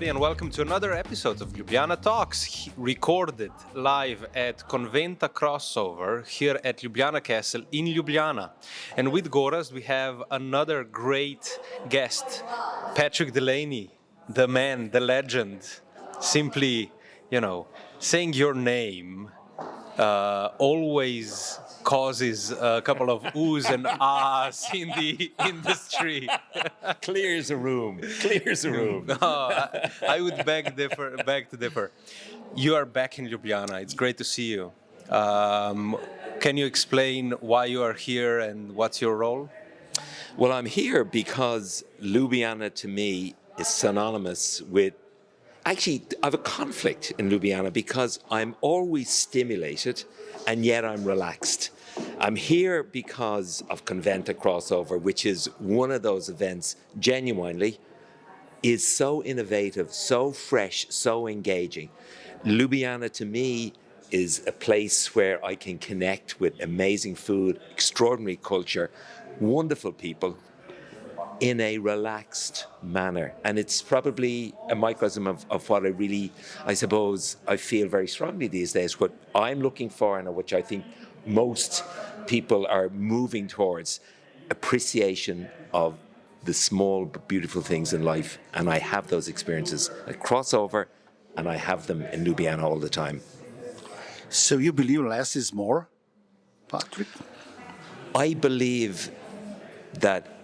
everybody, and welcome to another episode of Ljubljana Talks, recorded live at Conventa Crossover here at Ljubljana Castle in Ljubljana. And with Gorazd, we have another great guest, Patrick Delaney, the man, the legend. Simply, saying your name always causes a couple of oohs and ahs in the industry. Clears a room. No, I would beg to differ. You are back in Ljubljana. It's great to see you. Can you explain why you are here and what's your role? Well, I'm here because Ljubljana to me is synonymous with... Actually, I have a conflict in Ljubljana because I'm always stimulated and yet I'm relaxed. I'm here because of Conventa Crossover, which is one of those events, genuinely, is so innovative, so fresh, so engaging. Ljubljana to me is a place where I can connect with amazing food, extraordinary culture, wonderful people, in a relaxed manner. And it's probably a microcosm of what I suppose, I feel very strongly these days, what I'm looking for and which I think most people are moving towards, appreciation of the small but beautiful things in life. And I have those experiences at Crossover, and I have them in Ljubljana all the time. So you believe less is more, Patrick? I believe that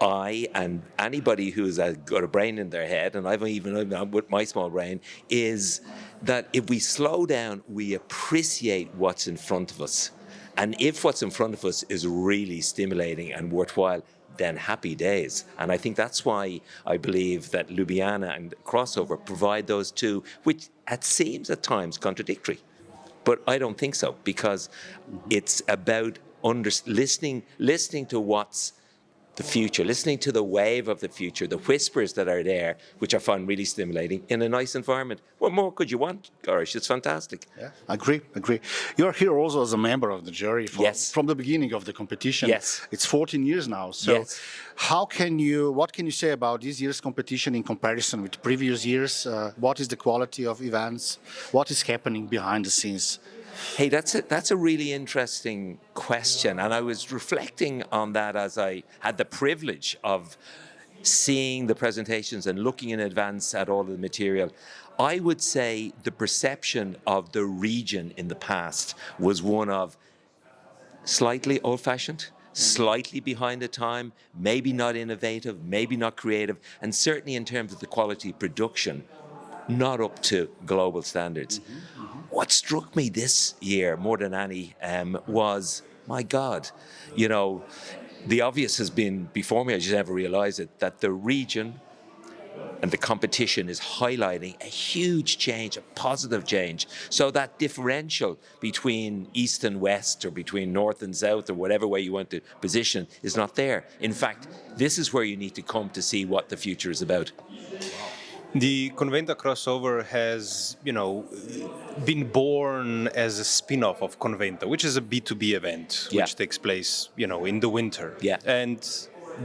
I and anybody who's got a brain in their head, and I've even with my small brain, is that if we slow down, we appreciate what's in front of us. And if what's in front of us is really stimulating and worthwhile, then happy days. And I think that's why I believe that Ljubljana and Crossover provide those two, which it seems at times contradictory. But I don't think so, because it's about listening to what's the future, listening to the wave of the future, the whispers that are there, which I find really stimulating in a nice environment. What more could you want, Gorazd? It's fantastic. Yeah, agree. You're here also as a member of the jury from the beginning of the competition. Yes. It's 14 years now. So yes. what can you say about this year's competition in comparison with previous years? What is the quality of events? What is happening behind the scenes? Hey, that's a really interesting question, and I was reflecting on that as I had the privilege of seeing the presentations and looking in advance at all of the material. I would say the perception of the region in the past was one of slightly old-fashioned, slightly behind the time, maybe not innovative, maybe not creative, and certainly in terms of the quality of production, not up to global standards. What struck me this year more than any was, my God, the obvious has been before me, I just never realized it, that the region and the competition is highlighting a huge change, a positive change. So that differential between East and West, or between North and South, or whatever way you want to position, is not there. In fact, this is where you need to come to see what the future is about. The Conventa Crossover has, been born as a spin-off of Conventa, which is a B2B event, which takes place, in the winter. Yeah. And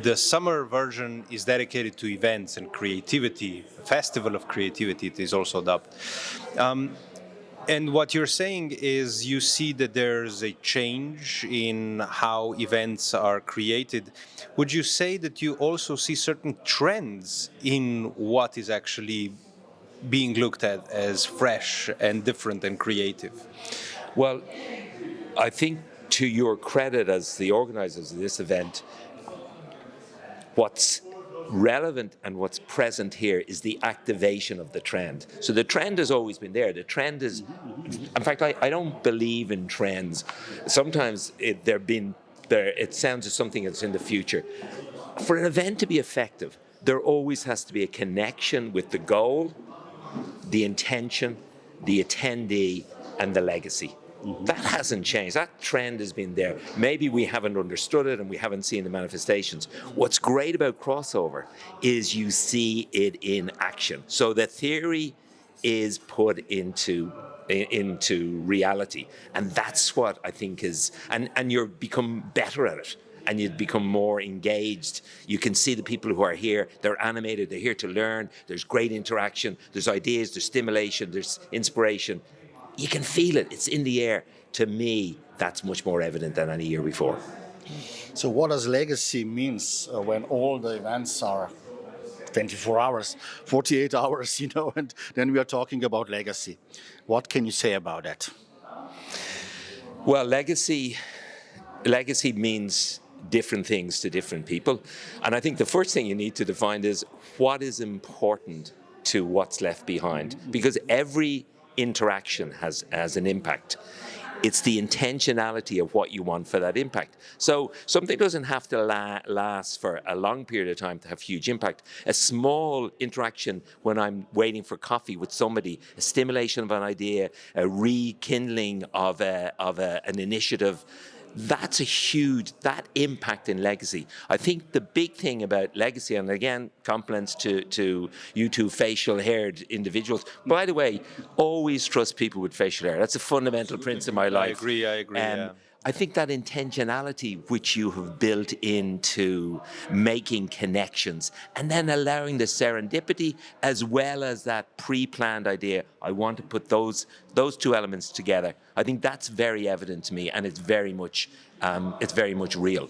the summer version is dedicated to events and creativity, a festival of creativity, it is also dubbed. And what you're saying is you see that there's a change in how events are created. Would you say that you also see certain trends in what is actually being looked at as fresh and different and creative? Well, I think to your credit as the organizers of this event, what's relevant and what's present here is the activation of the trend. So the trend has always been there. The trend is, in fact, I don't believe in trends. Sometimes it sounds as something that's in the future. For an event to be effective, there always has to be a connection with the goal, the intention, the attendee, and the legacy. That hasn't changed. That trend has been there. Maybe we haven't understood it and we haven't seen the manifestations. What's great about Crossover is you see it in action. So the theory is put into reality. And that's what I think is, and you become better at it. and you become more engaged. You can see the people who are here, they're animated, they're here to learn, there's great interaction, there's ideas, there's stimulation, there's inspiration. You can feel it, it's in the air. To me, that's much more evident than any year before. So what does legacy means when all the events are 24 hours, 48 hours, and then we are talking about legacy. What can you say about that? Well, legacy means different things to different people. And I think the first thing you need to define is what is important to what's left behind. Because every interaction has an impact. It's the intentionality of what you want for that impact. So something doesn't have to last for a long period of time to have huge impact. A small interaction when I'm waiting for coffee with somebody, a stimulation of an idea, a rekindling of an initiative, that's that impact in legacy. I think the big thing about legacy, and again, compliments to you two facial-haired individuals. By the way, always trust people with facial hair. That's a fundamental principle in my life. I agree. Yeah. I think that intentionality which you have built into making connections and then allowing the serendipity as well as that pre-planned idea, I want to put those two elements together. I think that's very evident to me, and it's very much real.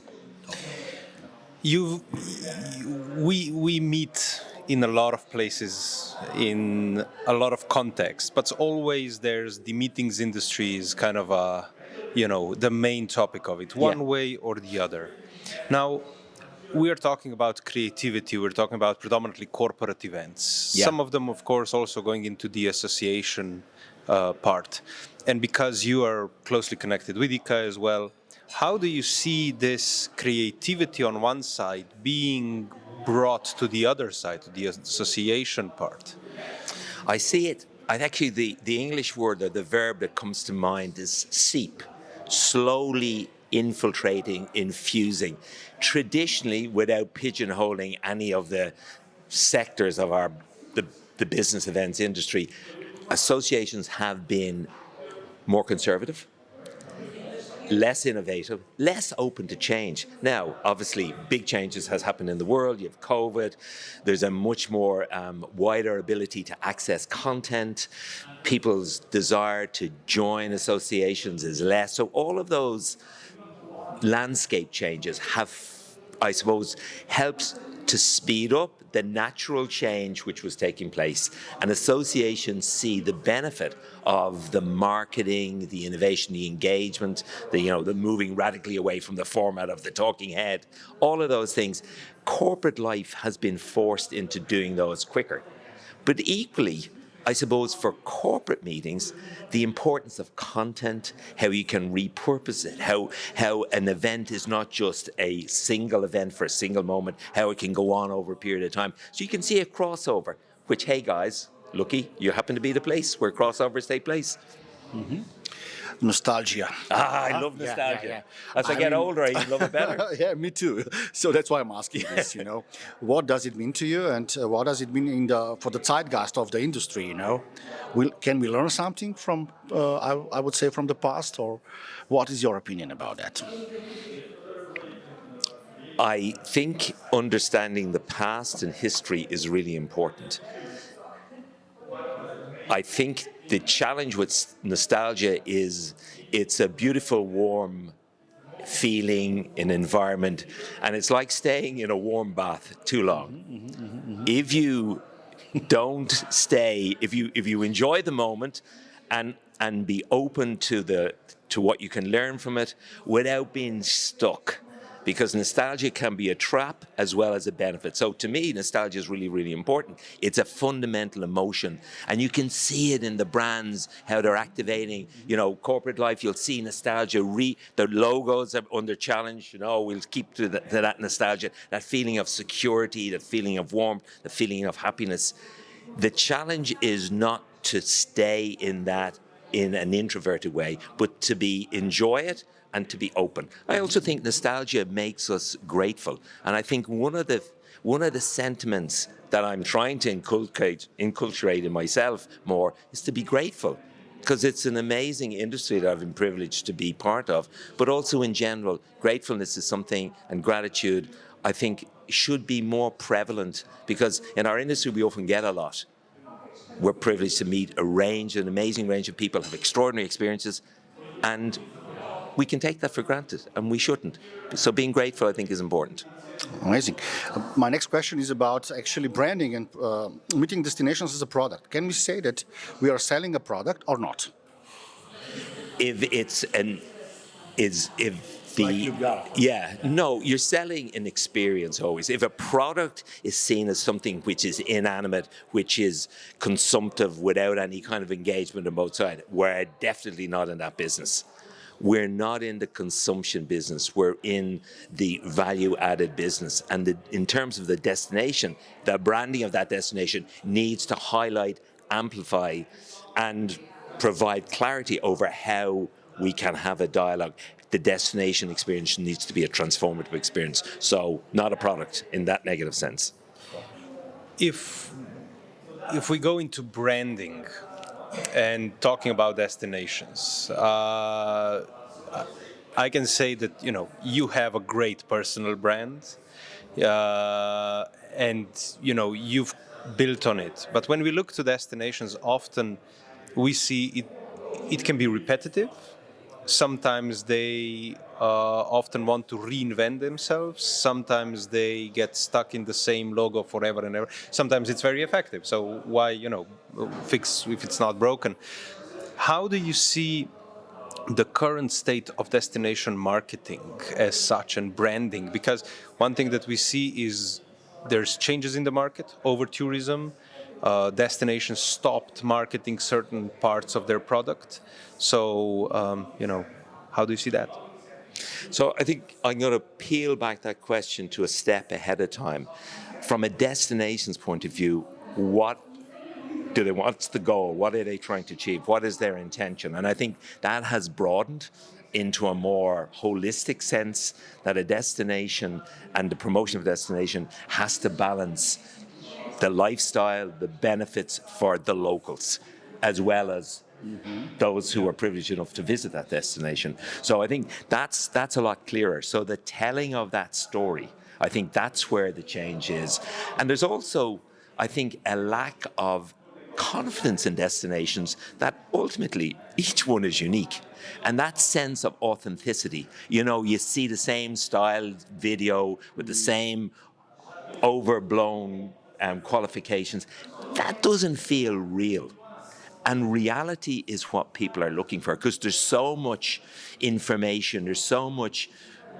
We meet in a lot of places, in a lot of contexts, but always there's the meetings industry is kind of the main topic of it, one way or the other. Now, we are talking about creativity, we're talking about predominantly corporate events. Yeah. Some of them, of course, also going into the association part. And because you are closely connected with ICA as well, how do you see this creativity on one side being brought to the other side, to the association part? I see it. Actually, the English word or the verb that comes to mind is seep, slowly infiltrating, infusing. Traditionally, without pigeonholing any of the sectors of the business events industry, associations have been more conservative, less innovative, less open to change. Now, obviously, big changes has happened in the world. You have COVID. There's a much more wider ability to access content. People's desire to join associations is less. So all of those landscape changes have, I suppose, helped to speed up the natural change which was taking place. And associations see the benefit of the marketing, the innovation, the engagement, the moving radically away from the format of the talking head, all of those things. Corporate life has been forced into doing those quicker. But equally, I suppose for corporate meetings, the importance of content, how you can repurpose it, how an event is not just a single event for a single moment, how it can go on over a period of time. So you can see a crossover, which, hey guys, lucky you happen to be the place where crossovers take place. Mm-hmm. Nostalgia. I love nostalgia. Yeah. As I get older, I even love it better. Yeah, me too. So that's why I'm asking this, What does it mean to you, and what does it mean for the zeitgeist of the industry, Can we learn something from, I would say, from the past, or what is your opinion about that? I think understanding the past and history is really important. I think the challenge with nostalgia is it's a beautiful, warm feeling, an environment, and it's like staying in a warm bath too long. If you don't stay, if you enjoy the moment and be open to what you can learn from it without being stuck. Because nostalgia can be a trap as well as a benefit. So to me, nostalgia is really, really important. It's a fundamental emotion. And you can see it in the brands, how they're activating, corporate life. You'll see nostalgia. The logos are under challenge. We'll keep to that nostalgia, that feeling of security, that feeling of warmth, the feeling of happiness. The challenge is not to stay in that in an introverted way, but to enjoy it and to be open. I also think nostalgia makes us grateful. And I think one of the sentiments that I'm trying to inculcate in myself more is to be grateful. because it's an amazing industry that I've been privileged to be part of. But also in general, gratefulness is something, and gratitude, I think, should be more prevalent, because in our industry we often get a lot. We're privileged to meet an amazing range of people, have extraordinary experiences, and we can take that for granted, and we shouldn't. So being grateful, I think, is important. Amazing. My next question is about actually branding and meeting destinations as a product. Can we say that we are selling a product or not? If you're selling an experience always. If a product is seen as something which is inanimate, which is consumptive without any kind of engagement on both sides, we're definitely not in that business. We're not in the consumption business. We're in the value-added business. And in terms of the destination, the branding of that destination needs to highlight, amplify, and provide clarity over how we can have a dialogue. The destination experience needs to be a transformative experience. So not a product in that negative sense. If we go into branding and talking about destinations, I can say that you have a great personal brand, and you've built on it. But when we look to destinations, often we see it can be repetitive. Sometimes they often want to reinvent themselves. Sometimes they get stuck in the same logo forever and ever. Sometimes it's very effective. So why, fix if it's not broken? How do you see the current state of destination marketing as such and branding? Because one thing that we see is there's changes in the market, over tourism. Destinations stopped marketing certain parts of their product. So, how do you see that? So I think I'm going to peel back that question to a step ahead of time. From a destination's point of view, what do they? What's the goal? What are they trying to achieve? What is their intention? And I think that has broadened into a more holistic sense, that a destination and the promotion of a destination has to balance the lifestyle, the benefits for the locals, as well as those who are privileged enough to visit that destination. So I think that's a lot clearer. So the telling of that story, I think that's where the change is. And there's also, I think, a lack of confidence in destinations that ultimately each one is unique. And that sense of authenticity, you see the same style video with the same overblown qualifications, that doesn't feel real. And reality is what people are looking for, because there's so much information, there's so much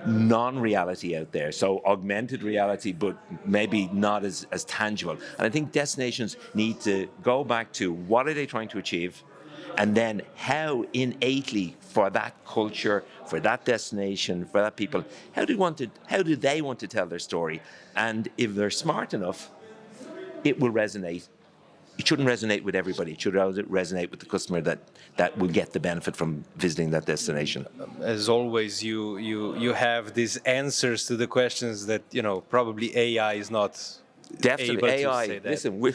non-reality out there. So augmented reality, but maybe not as tangible. And I think destinations need to go back to what are they trying to achieve, and then how innately for that culture, for that destination, for that people, how do they want to tell their story? And if they're smart enough, it will resonate. It shouldn't resonate with everybody. It should resonate with the customer that will get the benefit from visiting that destination. As always, you have these answers to the questions that probably AI is not definitely able AI. To say that. Listen,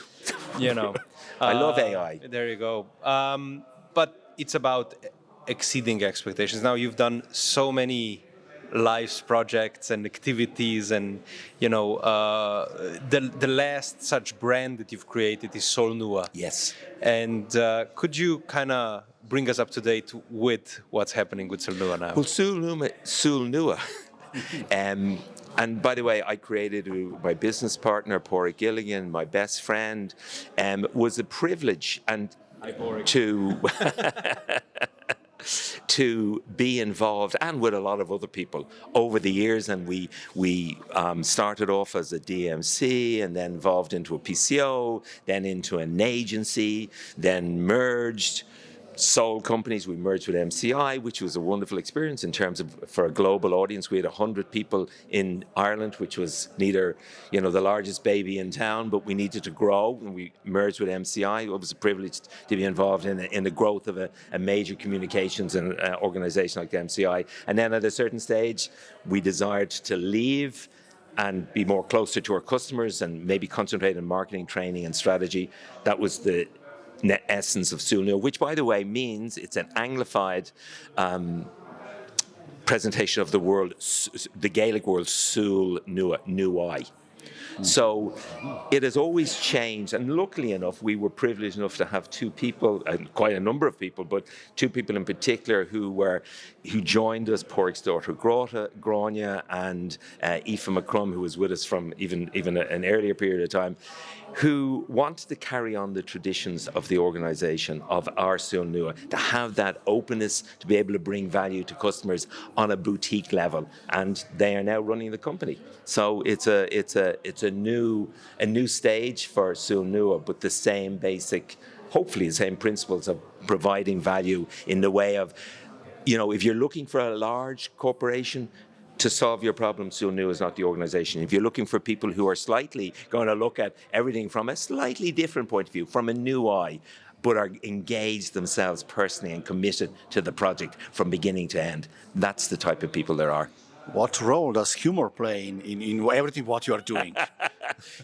I love AI. There you go. But it's about exceeding expectations. Now you've done so many lives projects and activities, and the last such brand that you've created is SoolNua. Yes. And could you kind of bring us up to date with what's happening with SoolNua now? Well, SoolNua. And by the way, I created my business partner, Porrick Gilligan, my best friend, was a privilege and to be involved, and with a lot of other people over the years. And we started off as a DMC, and then evolved into a PCO, then into an agency, then merged, sold companies. We merged with MCI, which was a wonderful experience in terms of, for a global audience. We had 100 people in Ireland, which was neither, the largest baby in town, but we needed to grow, and we merged with MCI. It was a privilege to be involved in the growth of a major communications and organization like the MCI. And then at a certain stage, we desired to leave and be more closer to our customers and maybe concentrate on marketing, training, and strategy. That was the essence of SoolNua, which, by the way, means it's an Anglified presentation of the world, the Gaelic world, SoolNua, Nuai. So it has always changed, and luckily enough, we were privileged enough to have two people, and quite a number of people, but two people in particular who joined us: Porrick's daughter Grania and Aoife McCrum, who was with us from even an earlier period of time, who wanted to carry on the traditions of the organisation of our SoolNua, to have that openness, to be able to bring value to customers on a boutique level, and they are now running the company. So it's a new stage for SoolNua, but the same basic, hopefully the same principles of providing value in the way of, if you're looking for a large corporation to solve your problem, SoolNua is not the organisation. If you're looking for people who are slightly going to look at everything from a slightly different point of view, from a new eye, but are engaged themselves personally and committed to the project from beginning to end, that's the type of people there are. What role does humour play in everything what you are doing?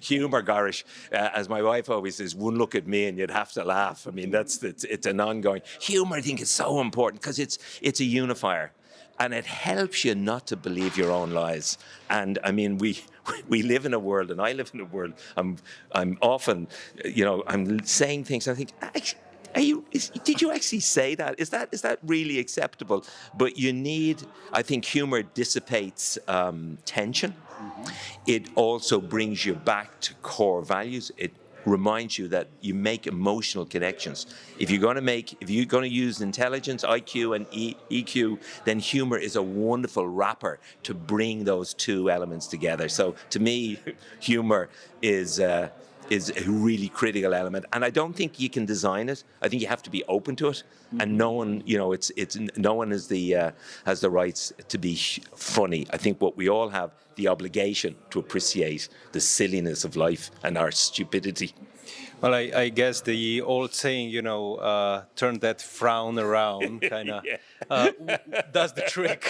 Humour, Garish, as my wife always says, one look at me and you'd have to laugh. I mean, it's an ongoing. Humour, I think, is so important because it's a unifier. And it helps you not to believe your own lies. And I mean, we live in a world, and I live in a world. I'm often, I'm saying things. And I think, did you actually say that? Is that really acceptable? But you need. I think humor dissipates tension. Mm-hmm. It also brings you back to core values. It reminds you that you make emotional connections. If you're going to use intelligence, IQ, and EQ, then humor is a wonderful wrapper to bring those two elements together. So to me, humor is a really critical element, and I don't think you can design it. I think you have to be open to it, and no one, no one has the rights to be funny. I think what we all have the obligation to appreciate the silliness of life and our stupidity. Well, I guess the old saying, turn that frown around, kind of, does the trick.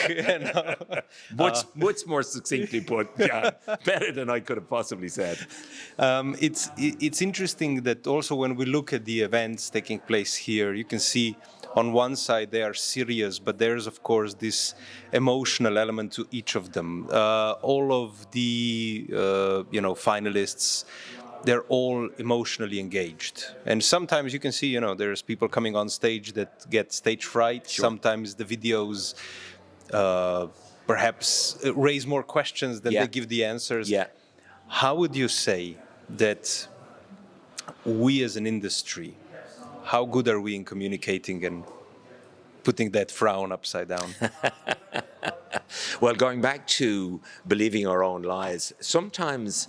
Much more succinctly put, yeah, better than I could have possibly said. It's interesting that also when we look at the events taking place here, you can see on one side they are serious, but there's of course this emotional element to each of them. All of the finalists, they're all emotionally engaged. And sometimes you can see, there's people coming on stage that get stage fright. Sure. Sometimes the videos perhaps raise more questions than they give the answers. Yeah. How would you say that we as an industry, how good are we in communicating and putting that frown upside down? Well, going back to believing our own lies, sometimes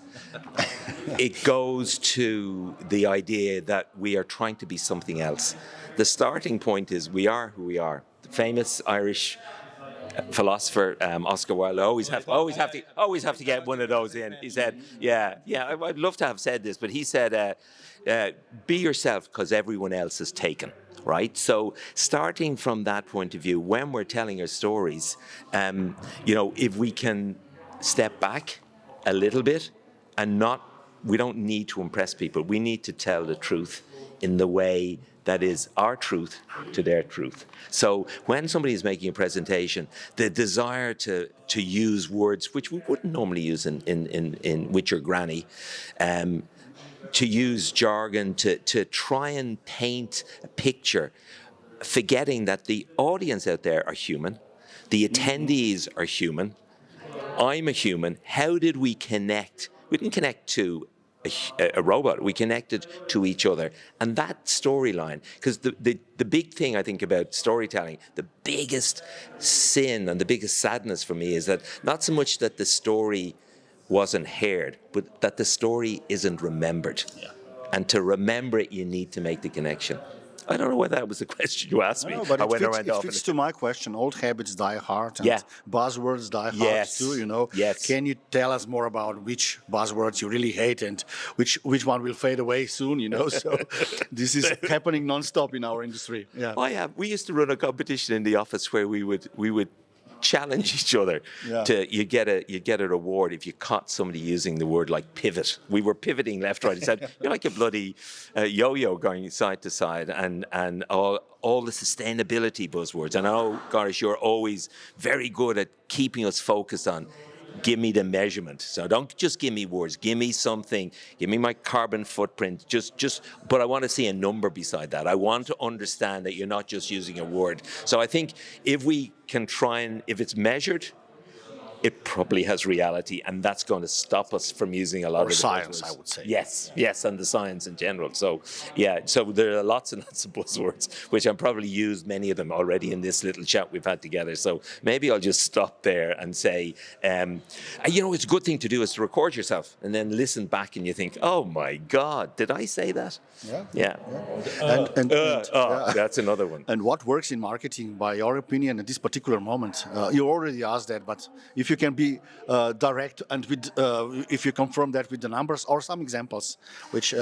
it goes to the idea that we are trying to be something else. The starting point is we are who we are. The famous Irish philosopher Oscar Wilde always have to get one of those in. He said, I'd love to have said this, but he said, be yourself because everyone else is taken. Right? So starting from that point of view, when we're telling our stories, if we can step back a little bit and we don't need to impress people. We need to tell the truth in the way that is our truth to their truth. So when somebody is making a presentation, the desire to use words which we wouldn't normally use in with your granny, to use jargon, to try and paint a picture, forgetting that the audience out there are human, the attendees are human, I'm a human. How did we connect? We didn't connect to a robot, we connected to each other. And that storyline, because the big thing I think about storytelling, the biggest sin and the biggest sadness for me is that not so much that the story wasn't heard, but that the story isn't remembered. Yeah. And to remember it, you need to make the connection. I don't know whether that was the question you asked me. No, but it fits to my question. Old habits die hard, and buzzwords die hard too, Yes. Can you tell us more about which buzzwords you really hate and which one will fade away soon, So this is happening non-stop in our industry. Yeah. Oh, yeah. We used to run a competition in the office where we would challenge each other. Yeah. You get a reward if you caught somebody using the word like pivot. We were pivoting left, right. He said, "You're like a bloody yo-yo going side to side," and all the sustainability buzzwords. And I know, Gorazd, you're always very good at keeping us focused on. Give me the measurement. So don't just give me words. Give me something. Give me my carbon footprint. But I want to see a number beside that. I want to understand that you're not just using a word. So I think if we can try and, if it's measured, it probably has reality, and that's going to stop us from using a lot of the science, buzzwords. I would say. Yes, and the science in general. So, so there are lots and lots of buzzwords, which I've probably used many of them already in this little chat we've had together. So maybe I'll just stop there and say, it's a good thing to do is to record yourself and then listen back and you think, oh my God, did I say that? Yeah. That's another one. And what works in marketing, by your opinion, at this particular moment? You already asked that, but if you can be direct and if you confirm that with the numbers or some examples, which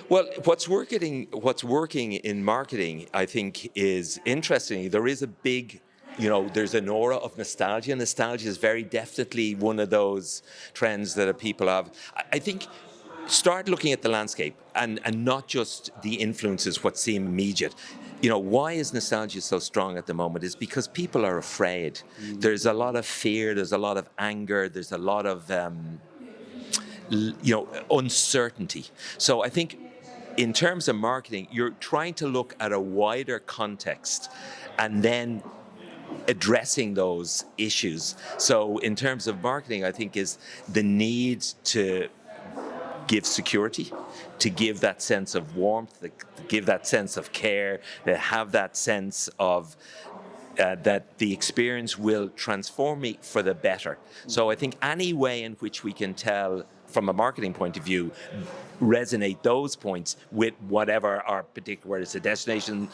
well, what's working in marketing, I think, is interesting. There is a big, there's an aura of nostalgia. Nostalgia is very definitely one of those trends that people have. I think. Start looking at the landscape and not just the influences, what seem immediate. Why is nostalgia so strong at the moment? Is because people are afraid. There's a lot of fear, there's a lot of anger, there's a lot of uncertainty. So I think in terms of marketing, you're trying to look at a wider context and then addressing those issues. So in terms of marketing, I think is the need to give security, to give that sense of warmth, to give that sense of care, to have that sense of that the experience will transform me for the better. So I think any way in which we can tell, from a marketing point of view, resonate those points with whatever our particular, whether it's a destination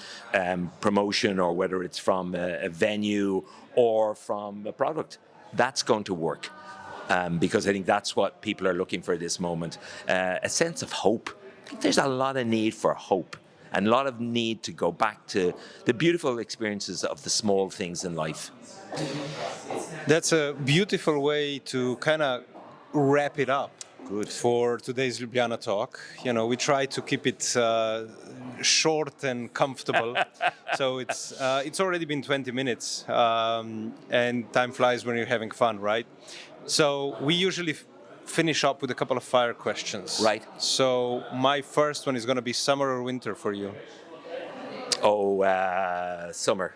promotion or whether it's from a venue or from a product, that's going to work. Because I think that's what people are looking for at this moment, a sense of hope. I think there's a lot of need for hope and a lot of need to go back to the beautiful experiences of the small things in life. That's a beautiful way to kind of wrap it up. Good. For today's Ljubljana talk. We try to keep it short and comfortable. So it's already been 20 minutes, and time flies when you're having fun, right? So we usually finish up with a couple of fire questions. Right. So my first one is going to be summer or winter for you? Summer.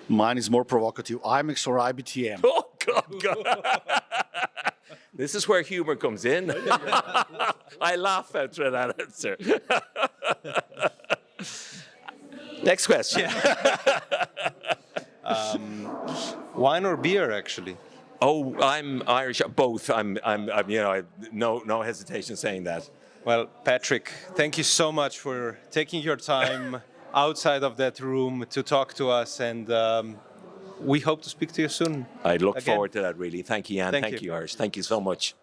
Mine is more provocative. IMAX or IBTM? Oh, God. This is where humor comes in. I laugh after that answer. Next question. Wine or beer, actually? Oh, I'm Irish. Both. I'm no hesitation saying that. Well, Patrick, thank you so much for taking your time outside of that room to talk to us, and we hope to speak to you soon. I look forward to that, really. Thank you, Jan. Thank you, Irish. Thank you so much.